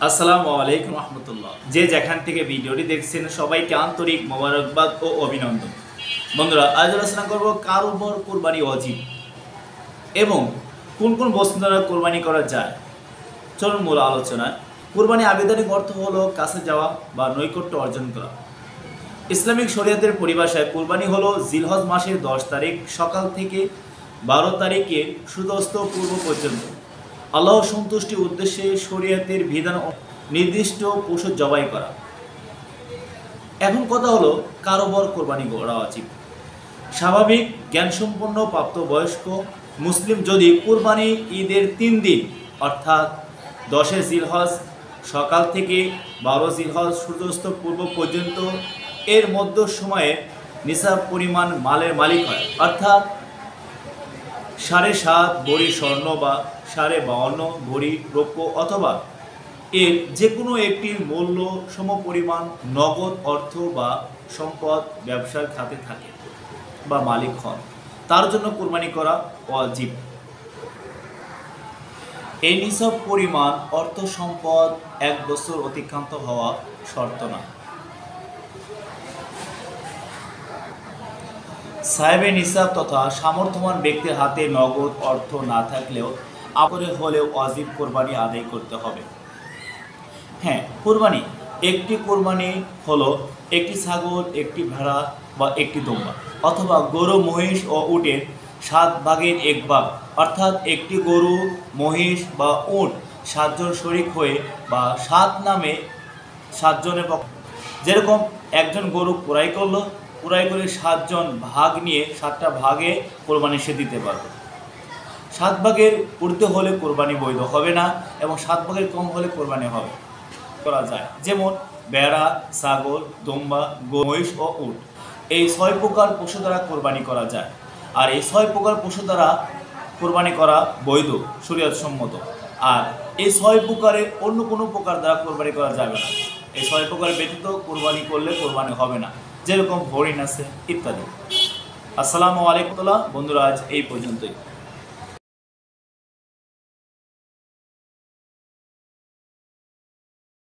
আসসালামু আলাইকুম রহমতুল্লাহ। যে যেখান থেকে ভিডিওটি দেখছেন সবাইকে আন্তরিক মোবারকবাদ ও অভিনন্দন। বন্ধুরা, আজ আলোচনা করব কার উপর কোরবানি ওয়াজিব এবং কোন কোন বস্তু দ্বারা কোরবানি করা যায়। চলুন মূল আলোচনায়। কোরবানি আবিধানিক অর্থ হলো কাছে যাওয়া বা নৈকট্য অর্জন করা। ইসলামিক শরীয়তের পরিভাষায় কোরবানি হলো জিলহজ মাসের 10 তারিখ সকাল থেকে 12 তারিখের সূর্যাস্ত পূর্ব পর্যন্ত আল্লাহ সন্তুষ্টির উদ্দেশ্যে শরীয়তের বিধান নির্দিষ্ট পশু জবাই করা। এখন কথা হলো কার উপর কোরবানি করা উচিত। স্বাভাবিক জ্ঞানসম্পন্ন প্রাপ্তবয়স্ক মুসলিম যদি কোরবানি ঈদের 3 দিন অর্থাৎ 10 জিলহজ সকাল থেকে 12 জিলহজ সূর্যাস্ত পূর্ব পর্যন্ত এর মধ্য সময়ে নিসাব পরিমাণ মালের মালিক হয়, অর্থাৎ 7.5 ভরি স্বর্ণ বা 52.5 ভরি রৌপ্য অথবা এর যে কোনো একটির মূল্য সমপরিমাণ নগদ অর্থ বা সম্পদ ব্যবসার খাতে থাকে বা মালিক হন, তার জন্য কোরবানি করা ওয়াজিব। এই নিসব পরিমাণ অর্থ সম্পদ 1 বছর অতিক্রান্ত হওয়া শর্ত না। সাহেবে নিসাব তথা সামর্থ্যবান ব্যক্তির হাতে নগদ অর্থ না থাকলেও আপরে হলেও ওয়াজিব কোরবানি আদায় করতে হবে। হ্যাঁ, কোরবানি একটি কোরবানি হলো একটি ছাগল, একটি ভেড়া বা একটি দুম্বা অথবা গরু, মহিষ ও উটের 7 ভাগের 1 ভাগ, অর্থাৎ একটি গরু, মহিষ বা উট 7 জন শরিক হয়ে বা 7 নামে 7 জনের পক্ষে, যেরকম একজন গরু ক্রয় করলো, ক্রয় করে 7 জন ভাগ নিয়ে 7টা ভাগে কোরবানি সে দিতে পারবে। 7 ভাগের ঊর্ধ্বে হলে কোরবানি বৈধ হবে না এবং 7 ভাগের কম হলে কোরবানি হবে করা যায়। যেমন ভেড়া, ছাগল, দুম্বা, মহিষ ও উট, এই 6 প্রকার পশু দ্বারা কোরবানি করা যায়। আর এই 6 প্রকার পশু দ্বারা কোরবানি করা বৈধ, শরীয়ত সম্মত। আর এই 6 প্রকারের অন্য কোনো প্রকার দ্বারা কোরবানি করা যাবে না। এই 6 প্রকার ব্যতীত কোরবানি করলে কোরবানি হবে না, যেরকম হরিণ আছে ইত্যাদি। আসসালামু আলাইকুম বন্ধুরা, আজ এই পর্যন্তই।